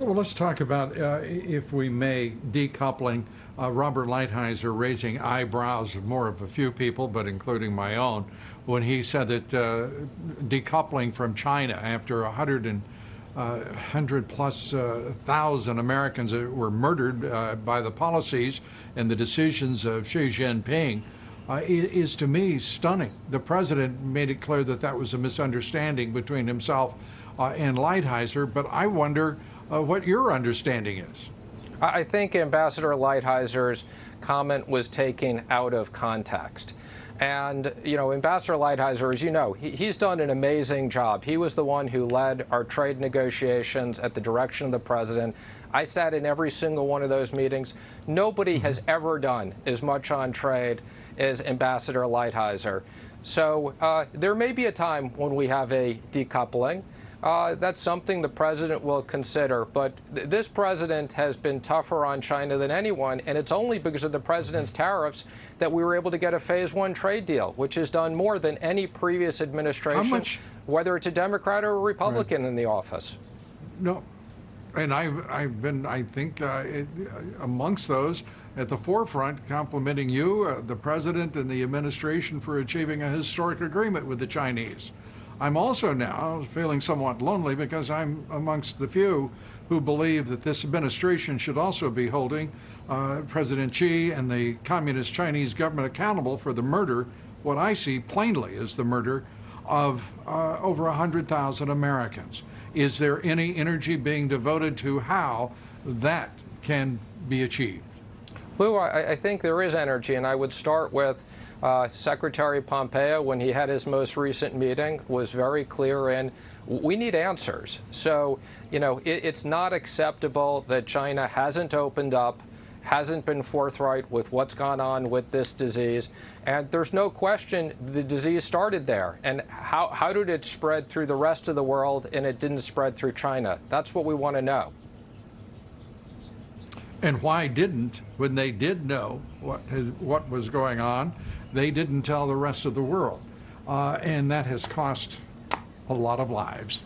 Well, let's talk about, if we may, decoupling. Robert Lighthizer raising eyebrows of more of a few people, but including my own, when he said that decoupling from China after 100 plus thousand Americans were murdered by the policies and the decisions of Xi Jinping is to me stunning. The president made it clear that that was a misunderstanding between himself and Lighthizer, but I wonder what your understanding is. I think Ambassador Lighthizer's comment was taken out of context. And, you know, Ambassador Lighthizer, as you know, he's done an amazing job. He was the one who led our trade negotiations at the direction of the president. I sat in every single one of those meetings. Nobody has ever done as much on trade as Ambassador Lighthizer. So there may be a time when we have a decoupling. That's something the president will consider. But this president has been tougher on China than anyone, and it's only because of the president's tariffs that we were able to get a phase one trade deal, which has done more than any previous administration, whether it's a Democrat or a Republican in the office. No. And I've been, I think, amongst those at the forefront, complimenting you, the president, and the administration for achieving a historic agreement with the Chinese. I'm also now feeling somewhat lonely because I'm amongst the few who believe that this administration should also be holding President Xi and the Communist Chinese government accountable for the murder, what I see plainly as the murder of over 100,000 Americans. Is there any energy being devoted to how that can be achieved? Lou, I think there is energy, and I would start with Secretary Pompeo, when he had his most recent meeting, was very clear in we need answers. So, you know, it's not acceptable that China hasn't opened up, hasn't been forthright with what's gone on with this disease. And there's no question the disease started there. And how did it spread through the rest of the world and it didn't spread through China? That's what we want to know. And why didn't, when they did know what was going on, they didn't tell the rest of the world? And that has cost a lot of lives.